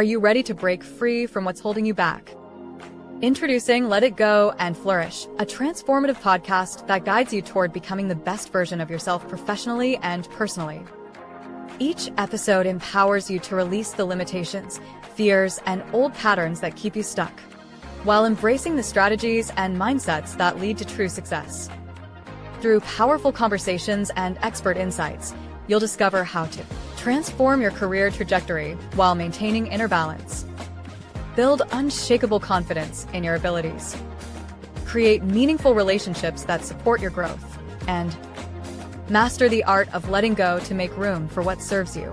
Are you ready to break free from what's holding you back? Introducing Let It Go and Flourish, a transformative podcast that guides you toward becoming the best version of yourself professionally and personally. Each episode empowers you to release the limitations, fears, and old patterns that keep you stuck, while embracing the strategies and mindsets that lead to true success. Through powerful conversations and expert insights, you'll discover how to transform your career trajectory while maintaining inner balance. Build unshakable confidence in your abilities. Create meaningful relationships that support your growth. And master the art of letting go to make room for what serves you.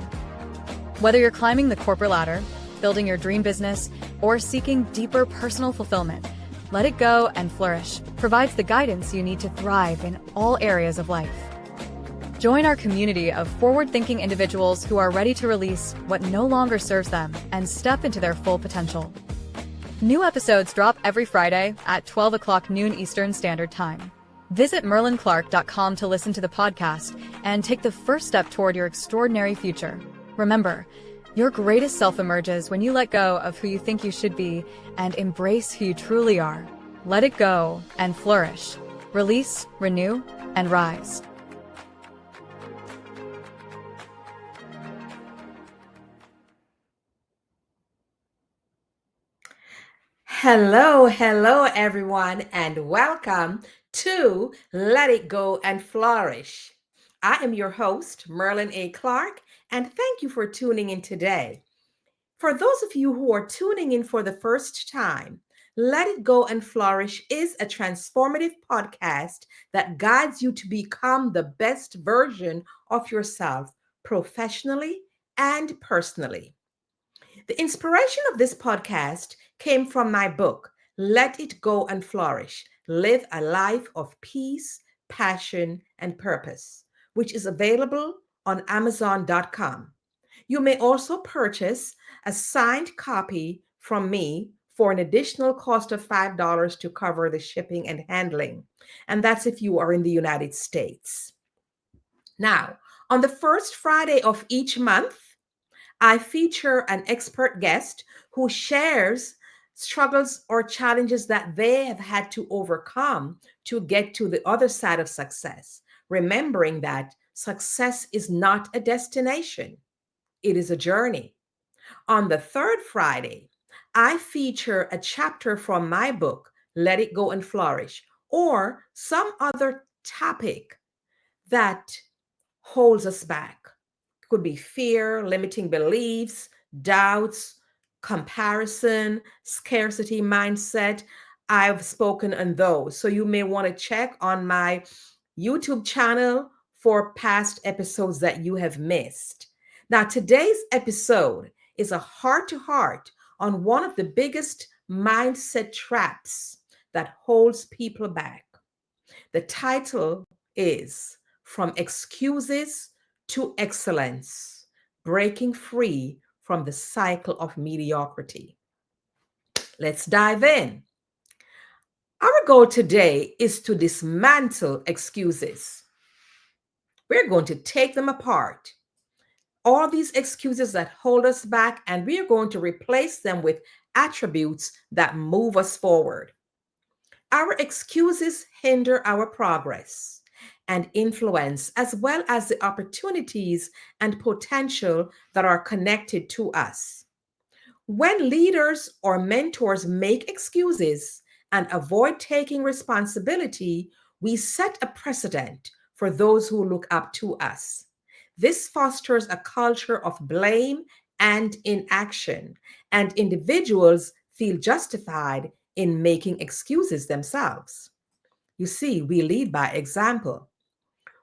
Whether you're climbing the corporate ladder, building your dream business, or seeking deeper personal fulfillment, Let It Go and Flourish provides the guidance you need to thrive in all areas of life. Join our community of forward-thinking individuals who are ready to release what no longer serves them and step into their full potential. New episodes drop every Friday at 12 o'clock noon Eastern Standard Time. Visit merlinclark.com to listen to the podcast and take the first step toward your extraordinary future. Remember, your greatest self emerges when you let go of who you think you should be and embrace who you truly are. Let it go and flourish. Release, renew, and rise. Hello, everyone, and welcome to Let It Go and Flourish. I am your host, Merlin A. Clark, and thank you for tuning in today. For those of you who are tuning in for the first time, Let It Go and Flourish is a transformative podcast that guides you to become the best version of yourself professionally and personally. The inspiration of this podcast came from my book, Let It Go and Flourish, Live a Life of Peace, Passion, and Purpose, which is available on Amazon.com. You may also purchase a signed copy from me for an additional cost of $5 to cover the shipping and handling. And that's if you are in the United States. Now, on the first Friday of each month, I feature an expert guest who shares struggles or challenges that they have had to overcome to get to the other side of success, remembering that success is not a destination, it is a journey. On the third Friday, I feature a chapter from my book, Let It Go and Flourish, or some other topic that holds us back. Could be fear, limiting beliefs, doubts, comparison, scarcity mindset. I've spoken on those. So you may want to check on my YouTube channel for past episodes that you have missed. Now, today's episode is a heart to heart on one of the biggest mindset traps that holds people back. The title is From Excuses to Excellence, Breaking Free from the Cycle of Mediocrity. Let's dive in. Our goal today is to dismantle excuses. We're going to take them apart, all these excuses that hold us back, and we are going to replace them with attributes that move us forward. Our excuses hinder our progress and influence, as well as the opportunities and potential that are connected to us. When leaders or mentors make excuses and avoid taking responsibility, we set a precedent for those who look up to us. This fosters a culture of blame and inaction, and individuals feel justified in making excuses themselves. You see, we lead by example.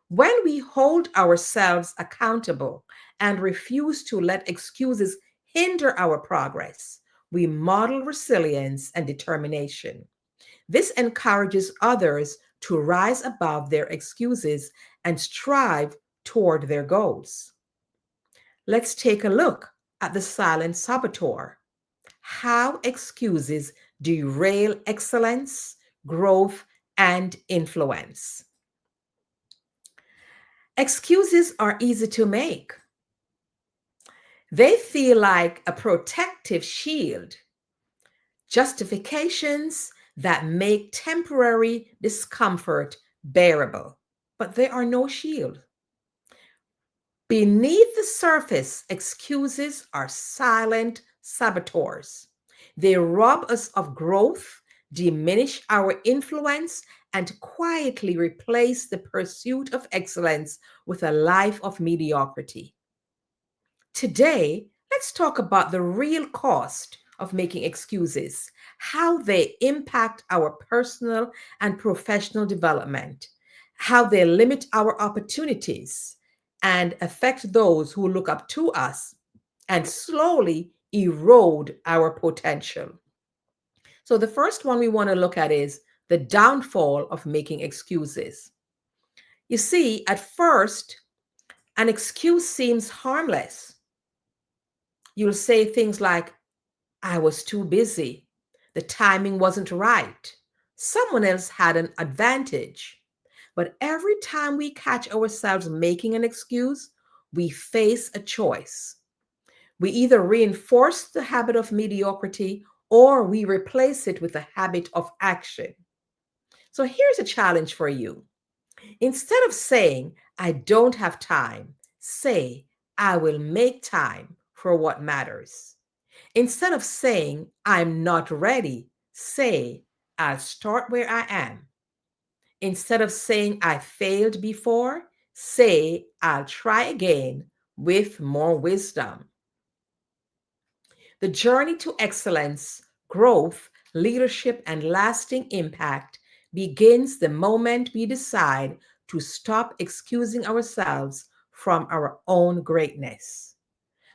When we hold ourselves accountable and refuse to let excuses hinder our progress, we model resilience and determination. This encourages others to rise above their excuses and strive toward their goals. Let's take a look at the silent saboteur. How excuses derail excellence, growth, and influence. Excuses are easy to make. They feel like a protective shield, justifications that make temporary discomfort bearable. But they are no shield. Beneath the surface, excuses are silent saboteurs. They rob us of growth, diminish our influence, and quietly replace the pursuit of excellence with a life of mediocrity. Today, let's talk about the real cost of making excuses, how they impact our personal and professional development, how they limit our opportunities and affect those who look up to us, and slowly erode our potential. So, the first one we want to look at is the downfall of making excuses. You see, at first, an excuse seems harmless. You'll say things like, I was too busy. The timing wasn't right. Someone else had an advantage. But every time we catch ourselves making an excuse, we face a choice. We either reinforce the habit of mediocrity or we replace it with a habit of action. So here's a challenge for you. Instead of saying, I don't have time, say, I will make time for what matters. Instead of saying, I'm not ready, say, I'll start where I am. Instead of saying, I failed before, say, I'll try again with more wisdom. The journey to excellence, growth, leadership, and lasting impact begins the moment we decide to stop excusing ourselves from our own greatness.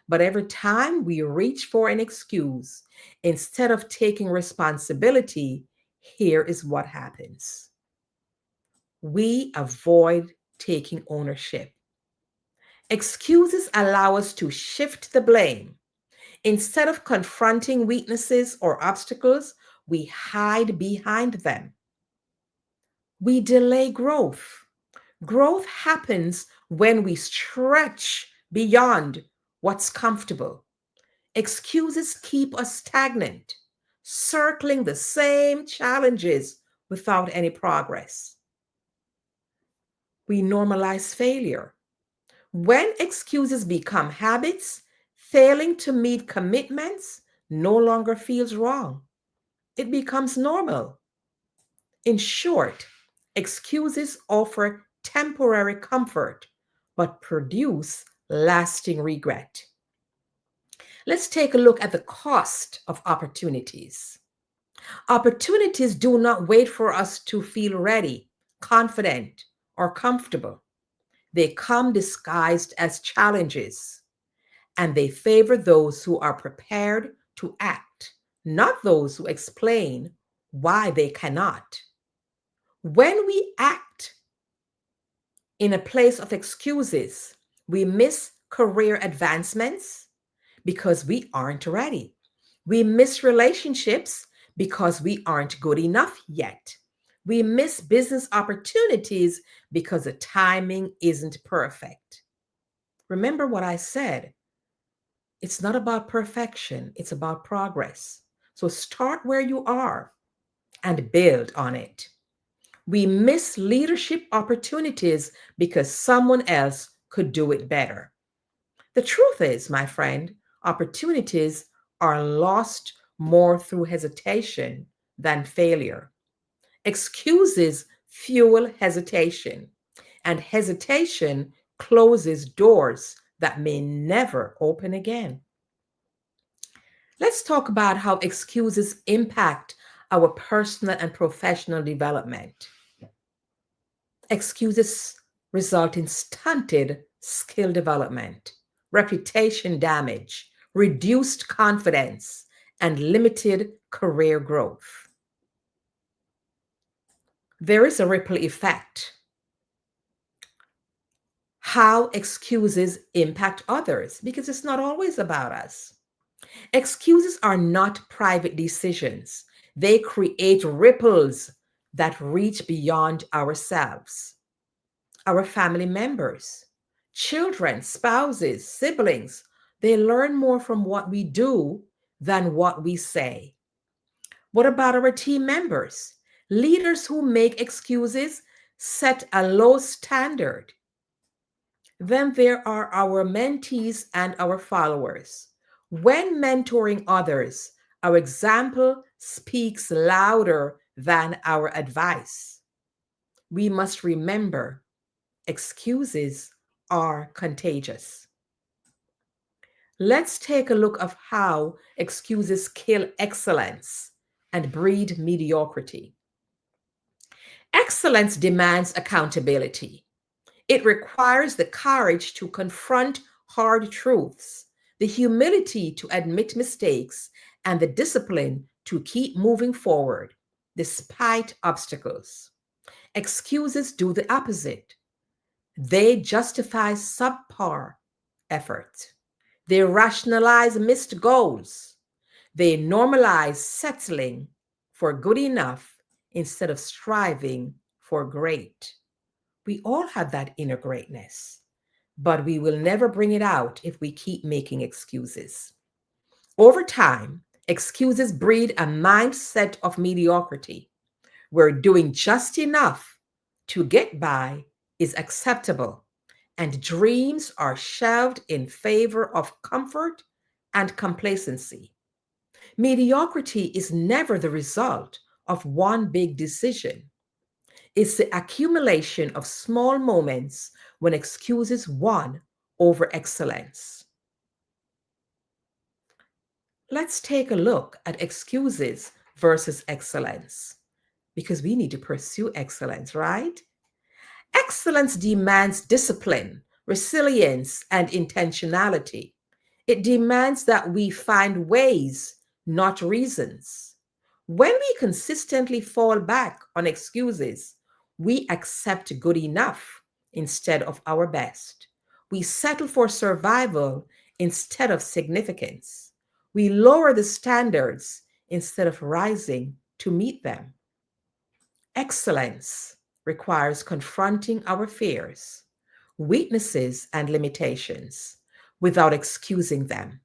But every time we reach for an excuse, instead of taking responsibility, here is what happens. We avoid taking ownership. Excuses allow us to shift the blame. Instead of confronting weaknesses or obstacles, we hide behind them. We delay growth. Growth happens when we stretch beyond what's comfortable. Excuses keep us stagnant, circling the same challenges without any progress. We normalize failure. When excuses become habits, failing to meet commitments no longer feels wrong. It becomes normal. In short, excuses offer temporary comfort but produce lasting regret. Let's take a look at the cost of opportunities. Opportunities do not wait for us to feel ready, confident, or comfortable. They come disguised as challenges, and they favor those who are prepared to act, not those who explain why they cannot. When we act in a place of excuses, we miss career advancements because we aren't ready. We miss relationships because we aren't good enough yet. We miss business opportunities because the timing isn't perfect. Remember what I said. It's not about perfection, it's about progress. So start where you are and build on it. We miss leadership opportunities because someone else could do it better. The truth is, my friend, opportunities are lost more through hesitation than failure. Excuses fuel hesitation, and hesitation closes doors that may never open again. Let's talk about how excuses impact our personal and professional development. Excuses result in stunted skill development, reputation damage, reduced confidence, and limited career growth. There is a ripple effect. How excuses impact others, because it's not always about us. Excuses are not private decisions, they create ripples that reach beyond ourselves. Our family members, children, spouses, siblings, They learn more from what we do than what we say. What about our team members? Leaders who make excuses set a low standard. Then there are our mentees and our followers. When mentoring others, our example speaks louder than our advice. We must remember excuses are contagious. Let's take a look of how excuses kill excellence and breed mediocrity. Excellence demands accountability. It requires the courage to confront hard truths, the humility to admit mistakes, and the discipline to keep moving forward despite obstacles. Excuses do the opposite. They justify subpar effort. They rationalize missed goals. They normalize settling for good enough instead of striving for great. We all have that inner greatness, but we will never bring it out if we keep making excuses. Over time, excuses breed a mindset of mediocrity where doing just enough to get by is acceptable and dreams are shelved in favor of comfort and complacency. Mediocrity is never the result of one big decision. It's the accumulation of small moments when excuses won over excellence. Let's take a look at excuses versus excellence because we need to pursue excellence, right? Excellence demands discipline, resilience, and intentionality. It demands that we find ways, not reasons. When we consistently fall back on excuses, we accept good enough instead of our best. We settle for survival instead of significance. We lower the standards instead of rising to meet them. Excellence requires confronting our fears, weaknesses, and limitations without excusing them.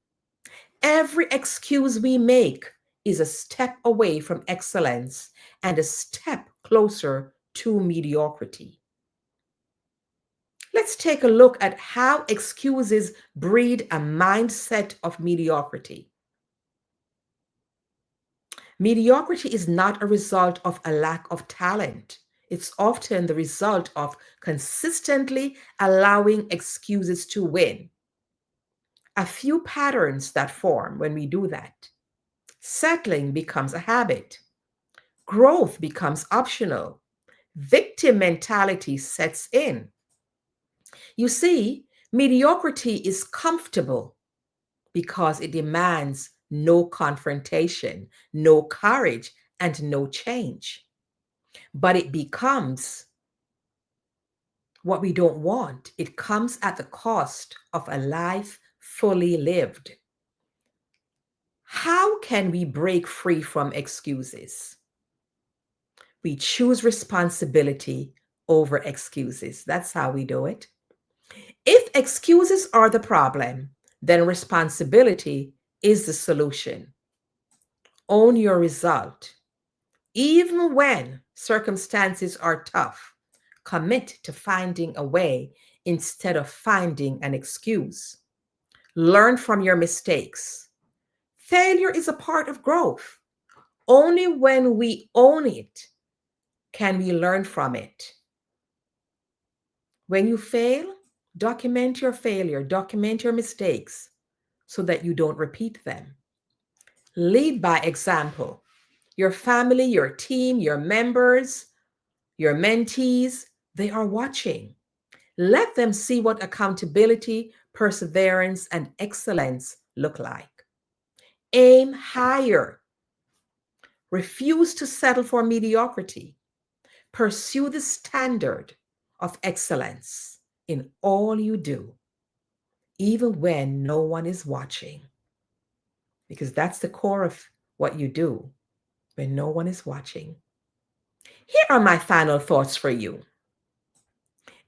Every excuse we make is a step away from excellence and a step closer to mediocrity. Let's take a look at how excuses breed a mindset of mediocrity. Mediocrity is not a result of a lack of talent. It's often the result of consistently allowing excuses to win. A few patterns that form when we do that. Settling becomes a habit. Growth becomes optional. Victim mentality sets in. You see, mediocrity is comfortable because it demands no confrontation, no courage, and no change. But it becomes what we don't want. It comes at the cost of a life fully lived. How can we break free from excuses? We choose responsibility over excuses. That's how we do it. If excuses are the problem, then responsibility is the solution. Own your result. Even when circumstances are tough, commit to finding a way instead of finding an excuse. Learn from your mistakes. Failure is a part of growth. Only when we own it can we learn from it. When you fail, document your failure, document your mistakes so that you don't repeat them. Lead by example. Your family, your team, your members, your mentees, they are watching. Let them see what accountability, perseverance, and excellence look like. Aim higher. Refuse to settle for mediocrity. Pursue the standard of excellence in all you do, even when no one is watching, because that's the core of what you do when no one is watching. Here are my final thoughts for you.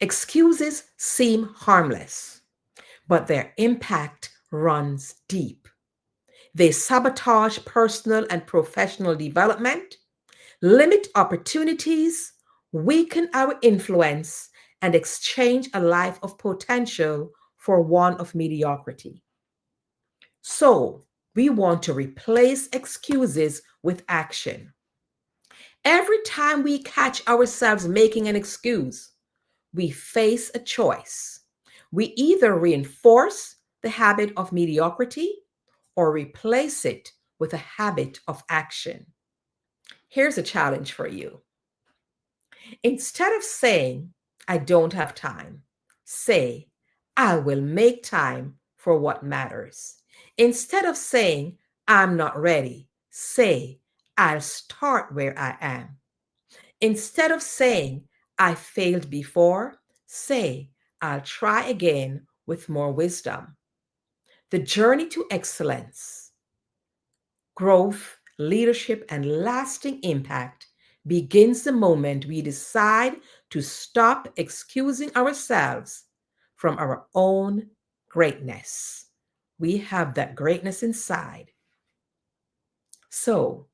Excuses seem harmless, but their impact runs deep. They sabotage personal and professional development, limit opportunities, weaken our influence, and exchange a life of potential for one of mediocrity. So, we want to replace excuses with action. Every time we catch ourselves making an excuse, we face a choice. We either reinforce the habit of mediocrity or replace it with a habit of action. Here's a challenge for you. Instead of saying, I don't have time, say, I will make time for what matters. Instead of saying, I'm not ready, say, I'll start where I am. Instead of saying, I failed before, say, I'll try again with more wisdom. The journey to excellence, growth, leadership, and lasting impact begins the moment we decide to stop excusing ourselves from our own greatness. We have that greatness inside. So,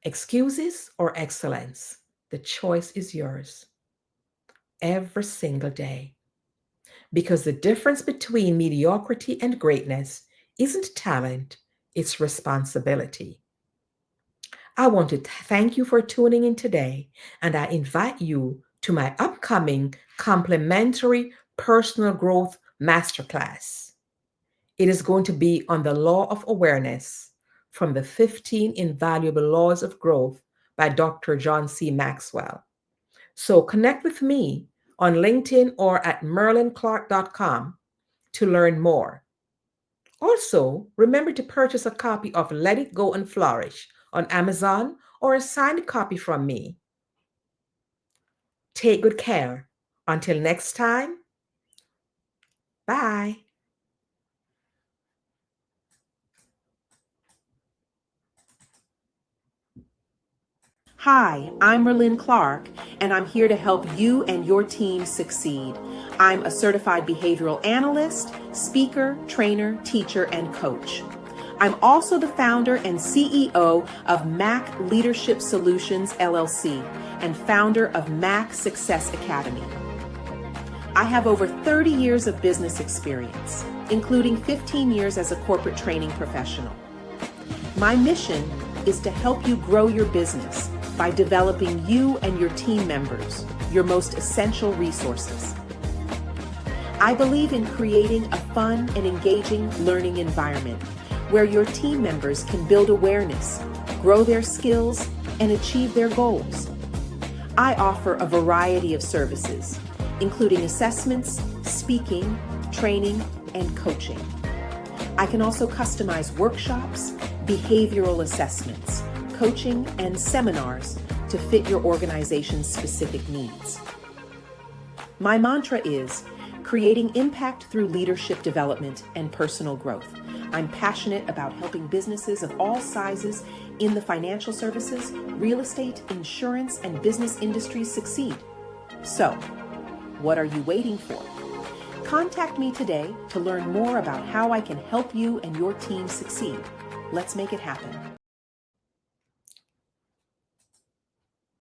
excuses or excellence, the choice is yours every single day. Because the difference between mediocrity and greatness isn't talent, it's responsibility. I want to thank you for tuning in today, and I invite you to my upcoming complimentary personal growth masterclass. It is going to be on the law of awareness from the 15 Invaluable Laws of Growth by Dr. John C. Maxwell. So connect with me on LinkedIn or at merlinclark.com to learn more. Also, remember to purchase a copy of Let It Go and Flourish on Amazon or a signed copy from me. Take good care. Until next time, bye. Hi, I'm Merlin Clark, and I'm here to help you and your team succeed. I'm a certified behavioral analyst, speaker, trainer, teacher, and coach. I'm also the founder and CEO of Mac Leadership Solutions, LLC, and founder of Mac Success Academy. I have over 30 years of business experience, including 15 years as a corporate training professional. My mission is to help you grow your business by developing you and your team members, your most essential resources. I believe in creating a fun and engaging learning environment where your team members can build awareness, grow their skills, and achieve their goals. I offer a variety of services, including assessments, speaking, training, and coaching. I can also customize workshops, behavioral assessments, coaching, and seminars to fit your organization's specific needs. My mantra is creating impact through leadership development and personal growth. I'm passionate about helping businesses of all sizes in the financial services, real estate, insurance, and business industries succeed. So, what are you waiting for? Contact me today to learn more about how I can help you and your team succeed. Let's make it happen.